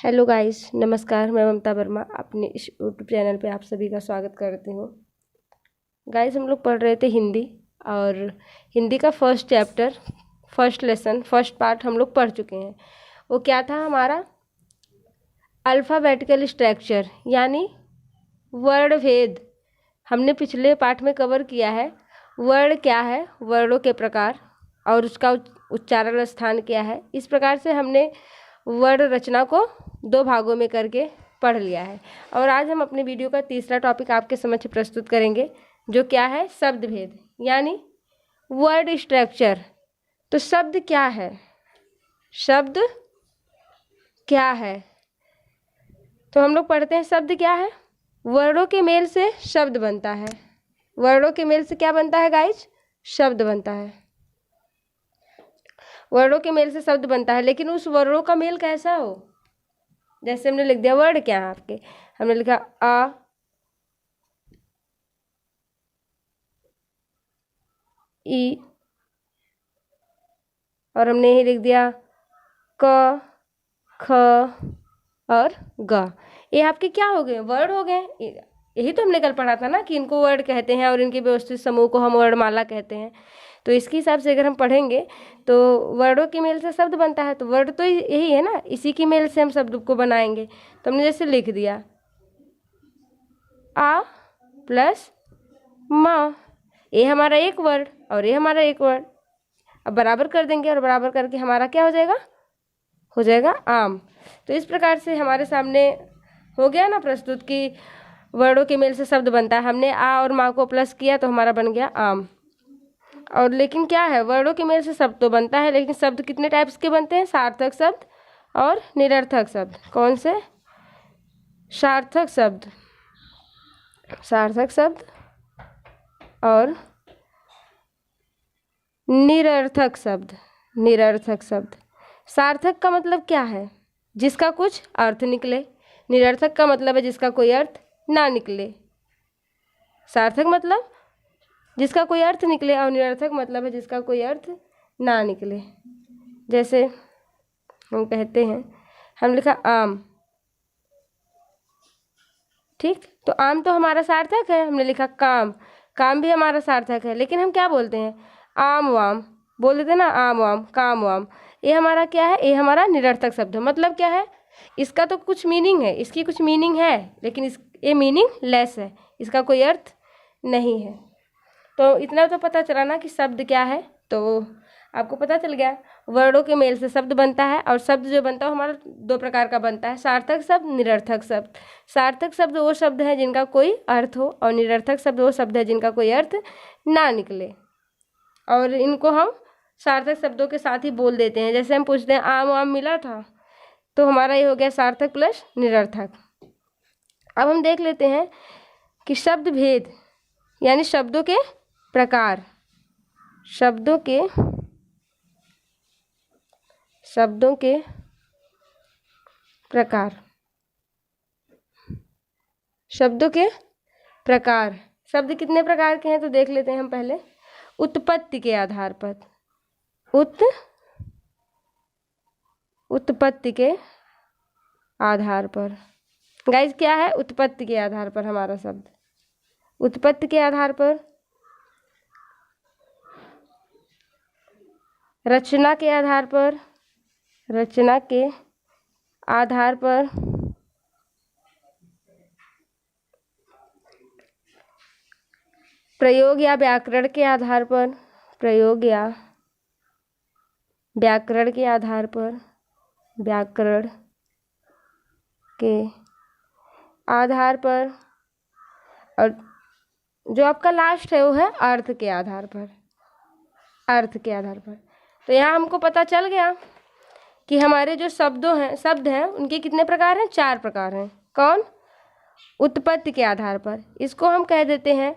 Hello guys, नमस्कार। मैं ममता वर्मा अपने इस यूट्यूब चैनल पे आप सभी का स्वागत करती हूँ। गाइस, हम लोग पढ़ रहे थे हिंदी और हिंदी का first chapter, first lesson, first part हम लोग पढ़ चुके हैं। वो क्या था हमारा? अल्फ़ाबेटिकल स्ट्रक्चर यानी वर्ण भेद। हमने पिछले पाठ में कवर किया है वर्ण क्या है, वर्णों के प्रकार और उसका उच्चारण स्थान क्या है। इस प्रकार से हमने वर्ण रचना को दो भागों में करके पढ़ लिया है और आज हम अपने वीडियो का तीसरा टॉपिक आपके समक्ष प्रस्तुत करेंगे, जो क्या है? शब्द भेद यानी वर्ड स्ट्रक्चर। तो शब्द क्या है? शब्द क्या है? तो हम लोग पढ़ते हैं शब्द क्या है। वर्णों के मेल से शब्द बनता है। वर्णों के मेल से क्या बनता है गाइज? शब्द बनता है। वर्णों के मेल से शब्द बनता है, लेकिन उस वर्णों का मेल कैसा हो? जैसे हमने लिख दिया वर्ड क्या है आपके, हमने लिखा आ, ई और हमने यही लिख दिया क, ख और ग। ये आपके क्या हो गए? वर्ड हो गए। यही तो हमने कल पढ़ा था ना कि इनको वर्ड कहते हैं और इनके व्यवस्थित समूह को हम वर्णमाला कहते हैं। तो इसके हिसाब से अगर हम पढ़ेंगे तो वर्डों की मेल से शब्द बनता है। तो वर्ड तो यही है ना, इसी की मेल से हम शब्द को बनाएंगे। तो हमने जैसे लिख दिया आ प्लस माँ, ये हमारा एक वर्ड और ये हमारा एक वर्ड। अब बराबर कर देंगे और बराबर करके हमारा क्या हो जाएगा? हो जाएगा आम। तो इस प्रकार से हमारे सामने हो गया ना प्रस्तुत कि वर्डों के मेल से शब्द बनता है। हमने आ और माँ को प्लस किया तो हमारा बन गया आम। और लेकिन क्या है, वर्डों के मेल से शब्द तो बनता है, लेकिन शब्द कितने टाइप्स के बनते हैं? सार्थक शब्द और निरर्थक शब्द। कौन से? सार्थक शब्द, सार्थक शब्द और निरर्थक शब्द। निरर्थक शब्द। सार्थक का मतलब क्या है? जिसका कुछ अर्थ निकले। निरर्थक का मतलब है जिसका कोई अर्थ ना निकले। सार्थक मतलब जिसका कोई अर्थ निकले और निरर्थक मतलब है जिसका कोई अर्थ ना निकले। जैसे हम कहते हैं, हम लिखा आम, ठीक। तो आम तो हमारा सार्थक है। हमने लिखा काम, काम भी हमारा सार्थक है, लेकिन हम क्या बोलते हैं? आम वाम बोल देते ना, आम वाम, काम वाम। ये हमारा क्या है? ये हमारा निरर्थक शब्द है। मतलब क्या है? इसका तो कुछ मीनिंग है, इसकी कुछ मीनिंग है, लेकिन ये मीनिंग लेस है, इसका कोई अर्थ नहीं है। तो इतना तो पता चला ना कि शब्द क्या है। तो आपको पता चल गया वर्णों के मेल से शब्द बनता है और शब्द जो बनता है वो हमारा दो प्रकार का बनता है, सार्थक शब्द, निरर्थक शब्द। सार्थक शब्द वो शब्द है जिनका कोई अर्थ हो और निरर्थक शब्द वो शब्द है जिनका कोई अर्थ ना निकले। और इनको हम सार्थक शब्दों के साथ ही बोल देते हैं। जैसे हम पूछते हैं आम आम मिला था, तो हमारा ये हो गया सार्थक प्लस निरर्थक। अब हम देख लेते हैं कि शब्द भेद यानी शब्दों के प्रकार। शब्दों के प्रकार। शब्दों के प्रकार। शब्द कितने प्रकार के हैं तो देख लेते हैं हम पहले। उत्पत्ति के आधार पर। उत्पत्ति के आधार पर। गाइस, क्या है? उत्पत्ति के आधार पर हमारा शब्द। उत्पत्ति के आधार पर। रचना के आधार पर। रचना के आधार पर। प्रयोग या व्याकरण के आधार पर। प्रयोग या व्याकरण के आधार पर। व्याकरण के आधार पर। और जो आपका लास्ट है वो है अर्थ के आधार पर। अर्थ के आधार पर। तो यहाँ हमको पता चल गया कि हमारे जो शब्द हैं उनके कितने प्रकार हैं? 4 प्रकार हैं। कौन? उत्पत्ति के आधार पर, इसको हम कह देते हैं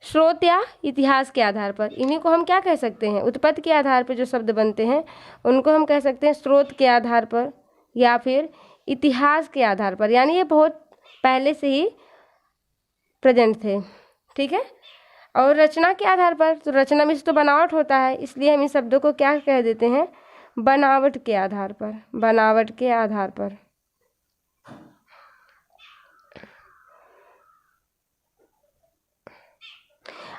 स्रोत या इतिहास के आधार पर। इन्हीं को हम क्या कह सकते हैं? उत्पत्ति के आधार पर जो शब्द बनते हैं उनको हम कह सकते हैं स्रोत के आधार पर या फिर इतिहास के आधार पर, यानी ये बहुत पहले से ही प्रेजेंट थे, ठीक है। और रचना के आधार पर, तो रचना में से तो बनावट होता है, इसलिए हम इन शब्दों को क्या कह देते हैं? बनावट के आधार पर। बनावट के आधार पर।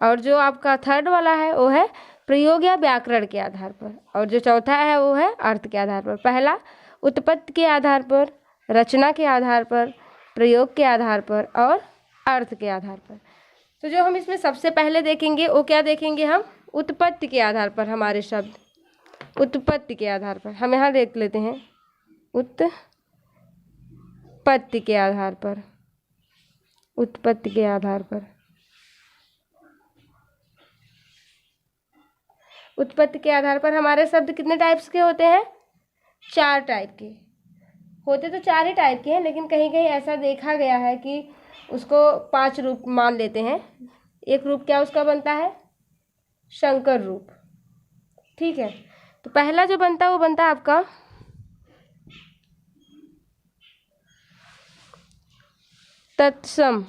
और जो आपका थर्ड वाला है वो है प्रयोग या व्याकरण के आधार पर, और जो चौथा है वो है अर्थ के आधार पर। पहला उत्पत्ति के आधार पर, रचना के आधार पर, प्रयोग के आधार पर और अर्थ के आधार पर। तो जो हम इसमें सबसे पहले देखेंगे वो क्या देखेंगे, हम उत्पत्ति के आधार पर। हमारे शब्द उत्पत्ति के आधार पर हम यहाँ देख लेते हैं, उत्पत्ति के आधार पर, उत्पत्ति के आधार पर। उत्पत्ति के आधार पर हमारे शब्द कितने टाइप्स के होते हैं, 4 टाइप के होते। तो 4 ही टाइप के हैं, लेकिन कहीं कहीं ऐसा देखा गया है कि उसको 5 रूप मान लेते हैं। एक रूप क्या उसका बनता है, संकर रूप। ठीक है, तो पहला जो बनता है वो बनता है आपका तत्सम।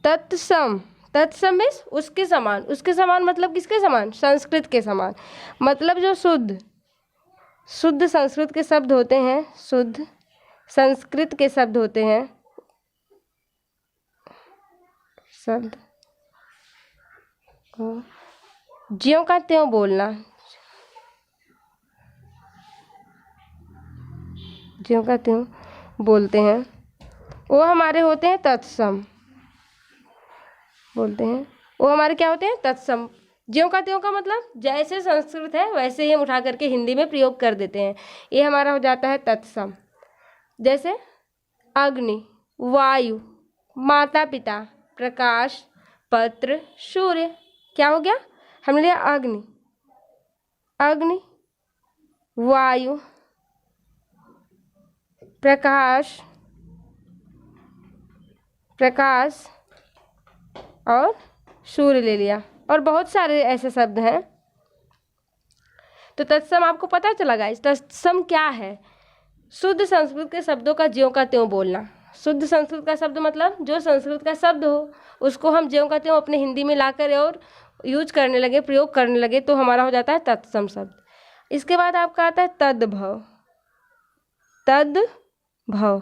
तत्सम, तत्सम मीन्स उसके समान। उसके समान मतलब किसके समान, संस्कृत के समान। मतलब जो शुद्ध संस्कृत के शब्द होते हैं, शुद्ध संस्कृत के शब्द होते हैं, शब्द को ज्यों का त्यों बोलना, ज्यों का त्यों बोलते हैं, वो हमारे होते हैं तत्सम। बोलते हैं वो हमारे क्या होते हैं, तत्सम। ज्यों का त्यों का मतलब जैसे संस्कृत है वैसे ही हम उठा करके हिंदी में प्रयोग कर देते हैं, ये हमारा हो जाता है तत्सम। जैसे अग्नि, वायु, माता पिता, प्रकाश, पत्र, सूर्य। क्या हो गया, हमने लिया अग्नि, अग्नि, वायु, प्रकाश, प्रकाश और सूर्य ले लिया, और बहुत सारे ऐसे शब्द हैं। तो तत्सम आपको पता चला गाइस, तत्सम क्या है, शुद्ध संस्कृत के शब्दों का ज्यों का त्यों बोलना। शुद्ध संस्कृत का शब्द मतलब जो संस्कृत का शब्द हो उसको हम ज्यों का त्यों अपने हिंदी में लाकर और यूज करने लगे, प्रयोग करने लगे, तो हमारा हो जाता है तत्सम शब्द। इसके बाद आपका आता है तद्भव। तद्भव,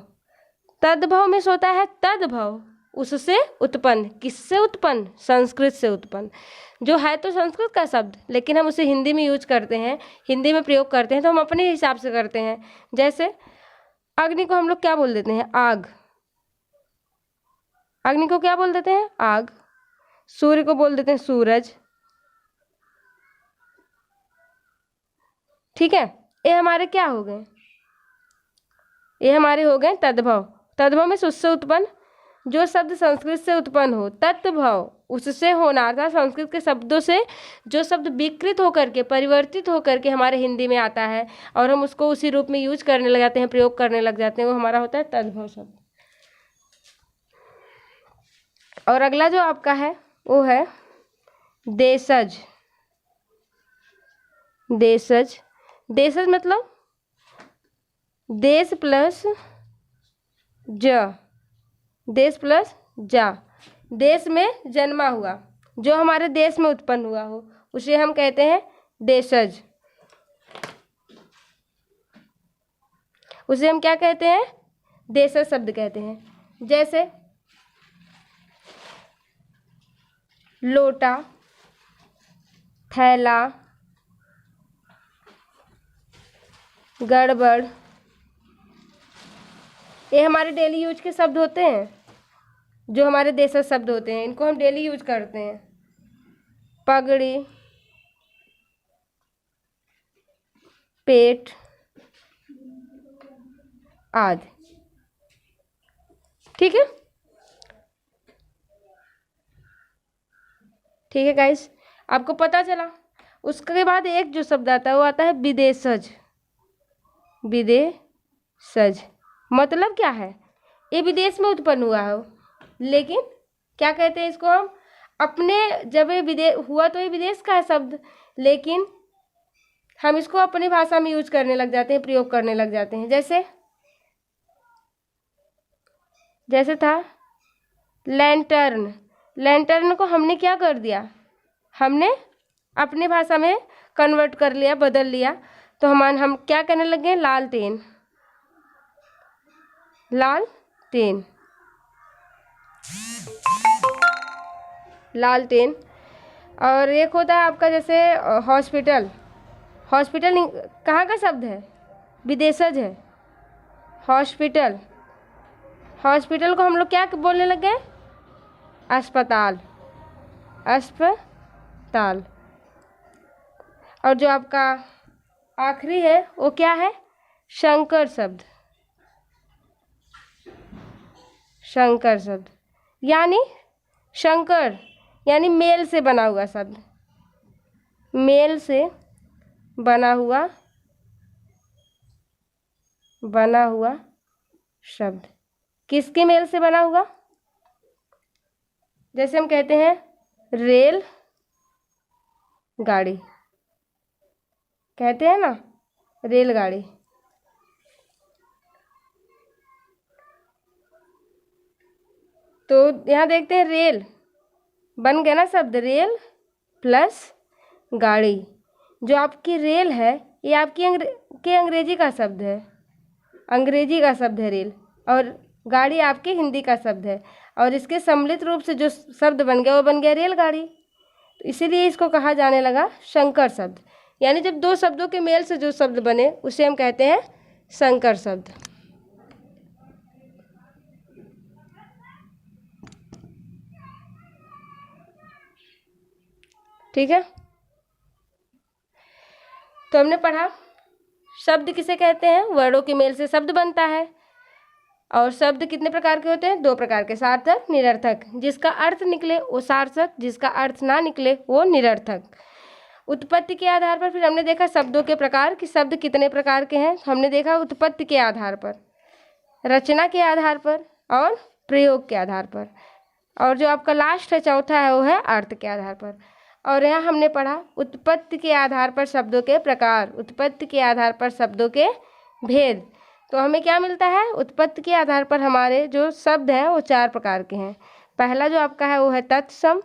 तद्भव में होता है तद्भव, उससे उत्पन्न। किससे उत्पन्न, संस्कृत से उत्पन्न। जो है तो संस्कृत का शब्द, लेकिन हम उसे हिंदी में यूज करते हैं, हिंदी में प्रयोग करते हैं, तो हम अपने हिसाब से करते हैं। जैसे अग्नि को हम लोग क्या बोल देते हैं, आग। अग्नि को क्या बोल देते हैं, आग। सूर्य को बोल देते हैं सूरज। ठीक है, ये हमारे क्या हो गए, ये हमारे हो गए तद्भव। तद्भव में उससे उत्पन्न, जो शब्द संस्कृत से उत्पन्न हो। तत्भव, उससे होना, अर्थात संस्कृत के शब्दों से जो शब्द विकृत होकर के, परिवर्तित होकर के हमारे हिंदी में आता है और हम उसको उसी रूप में यूज करने लग जाते हैं, प्रयोग करने लग जाते हैं, वो हमारा होता है तद्भव शब्द। और अगला जो आपका है वो है देशज। देशज, देशज मतलब देश प्लस ज, देश प्लस जा। देश में जन्मा हुआ, जो हमारे देश में उत्पन्न हुआ हो, उसे हम कहते हैं देशज। उसे हम क्या कहते हैं, देशज शब्द कहते हैं। जैसे लोटा, थैला, गड़बड़, ये हमारे डेली यूज के शब्द होते हैं, जो हमारे देशज शब्द होते हैं, इनको हम डेली यूज करते हैं। पगड़ी, पेट आदि। ठीक है, ठीक है गाइस, आपको पता चला। उसके बाद एक जो शब्द आता है वो आता है विदेशज। विदेशज मतलब क्या है, ये विदेश में उत्पन्न हुआ हो, लेकिन क्या कहते हैं इसको हम अपने, जब ये विदेश हुआ तो ये विदेश का है शब्द, लेकिन हम इसको अपनी भाषा में यूज करने लग जाते हैं, प्रयोग करने लग जाते हैं। जैसे था लैंटर्न। लैंटर्न को हमने क्या कर दिया, हमने अपनी भाषा में कन्वर्ट कर लिया, बदल लिया, तो हम क्या कहने लगे, लालटेन। लालटेन। लालटेन। और एक होता है आपका जैसे हॉस्पिटल। हॉस्पिटल कहाँ का शब्द है? विदेशज है। हॉस्पिटल, हॉस्पिटल को हम लोग क्या बोलने लग गए? अस्पताल, अस्पताल। और जो आपका आखिरी है वो क्या है? शंकर शब्द। शंकर शब्द यानी शंकर यानी मेल से बना हुआ शब्द। मेल से बना हुआ शब्द। किसके मेल से बना हुआ? जैसे हम कहते हैं रेल गाड़ी, कहते हैं ना रेलगाड़ी। तो यहाँ देखते हैं रेल बन गया ना शब्द, रेल प्लस गाड़ी। जो आपकी रेल है ये आपकी अंग्रेजी का शब्द है, अंग्रेजी का शब्द है रेल, और गाड़ी आपके हिंदी का शब्द है, और इसके सम्मिलित रूप से जो शब्द बन गया वो बन गया रेलगाड़ी। तो इसीलिए इसको कहा जाने लगा शंकर शब्द। यानी जब दो शब्दों के मेल से जो शब्द बने उसे हम कहते हैं संकर शब्द। ठीक है, तो हमने पढ़ा शब्द किसे कहते हैं? वर्णों के मेल से शब्द बनता है। और शब्द कितने प्रकार के होते हैं? दो प्रकार के, सार्थक, निरर्थक। जिसका अर्थ निकले वो सार्थक, जिसका अर्थ ना निकले वो निरर्थक। उत्पत्ति के आधार पर फिर हमने देखा शब्दों के प्रकार कि शब्द कितने प्रकार के हैं। हमने देखा उत्पत्ति के आधार पर, रचना के आधार पर और प्रयोग के आधार पर। और जो आपका लास्ट है चौथा है वो है अर्थ के आधार पर। और यहाँ हमने पढ़ा उत्पत्ति के आधार पर शब्दों के प्रकार, उत्पत्ति के आधार पर शब्दों के भेद। तो हमें क्या मिलता है? उत्पत्ति के आधार पर हमारे जो शब्द हैं वो चार प्रकार के हैं। पहला जो आपका है वो है तत्सम।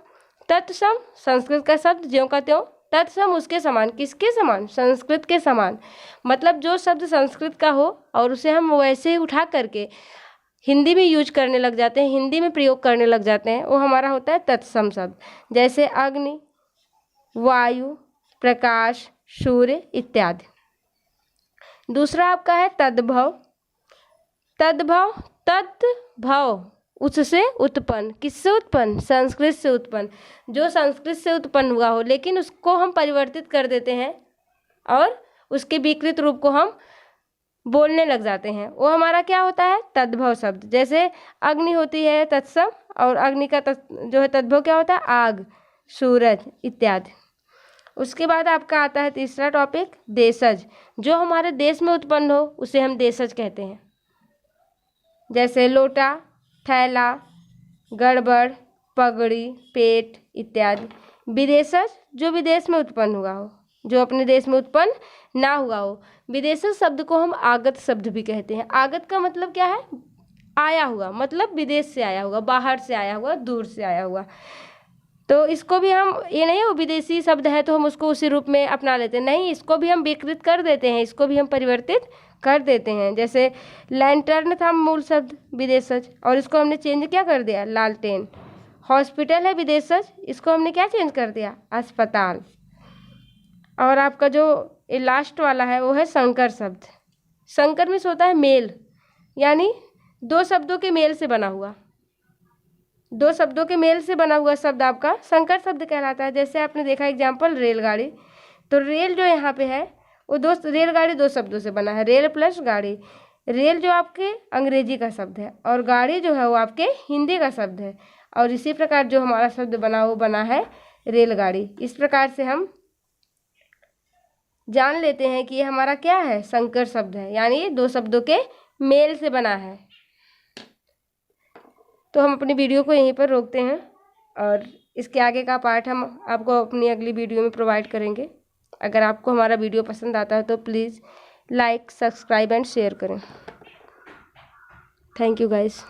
तत्सम संस्कृत का शब्द, ज्यों का त्यों। तत्सम उसके समान। किसके समान? संस्कृत के समान। मतलब जो शब्द संस्कृत का हो और उसे हम वैसे ही उठा करके हिंदी में यूज करने लग जाते हैं, हिंदी में प्रयोग करने लग जाते हैं, वो हमारा होता है तत्सम शब्द। जैसे अग्नि, वायु, प्रकाश, सूर्य इत्यादि। दूसरा आपका है तद्भव। तद्भव, तद्भव उससे उत्पन्न। किससे उत्पन्न? संस्कृत से उत्पन्न। जो संस्कृत से उत्पन्न हुआ हो लेकिन उसको हम परिवर्तित कर देते हैं और उसके विकृत रूप को हम बोलने लग जाते हैं, वो हमारा क्या होता है? तद्भव शब्द। जैसे अग्नि होती है तत्सम, और अग्नि का जो है तद्भव क्या होता है? आग, सूरज इत्यादि। उसके बाद आपका आता है तीसरा टॉपिक देशज। जो हमारे देश में उत्पन्न हो उसे हम देशज कहते हैं। जैसे लोटा, थैला, गड़बड़, पगड़ी, पेट इत्यादि। विदेशज जो विदेश में उत्पन्न हुआ हो, जो अपने देश में उत्पन्न ना हुआ हो। विदेशज शब्द को हम आगत शब्द भी कहते हैं। आगत का मतलब क्या है? आया हुआ, मतलब विदेश से आया हुआ, बाहर से आया हुआ, दूर से आया हुआ। तो इसको भी हम, ये नहीं वो विदेशी शब्द है तो हम उसको उसी रूप में अपना लेते हैं, नहीं, इसको भी हम विकृत कर देते हैं, इसको भी हम परिवर्तित कर देते हैं। जैसे लैंटर्न था मूल शब्द विदेशज, और इसको हमने चेंज क्या कर दिया? लालटेन। हॉस्पिटल है विदेशज, इसको हमने क्या चेंज कर दिया? अस्पताल। और आपका जो ये लास्ट वाला है वो है संकर शब्द। संकर मीन्स होता है मेल, यानी दो शब्दों के मेल से बना हुआ, दो शब्दों के मेल से बना हुआ शब्द आपका संकर शब्द कहलाता है। जैसे आपने देखा एग्जाम्पल रेलगाड़ी, तो रेल जो यहाँ पे है वो रेलगाड़ी दो शब्दों से बना है, रेल प्लस गाड़ी। रेल जो आपके अंग्रेजी का शब्द है और गाड़ी जो है वो आपके हिंदी का शब्द है। और इसी प्रकार जो हमारा शब्द बना वो बना है रेलगाड़ी। इस प्रकार से हम जान लेते हैं कि ये हमारा क्या है? संकर शब्द है, यानी ये दो शब्दों के मेल से बना है। तो हम अपनी वीडियो को यहीं पर रोकते हैं और इसके आगे का पार्ट हम आपको अपनी अगली वीडियो में प्रोवाइड करेंगे। अगर आपको हमारा वीडियो पसंद आता है तो please like, subscribe and share करें। Thank you guys.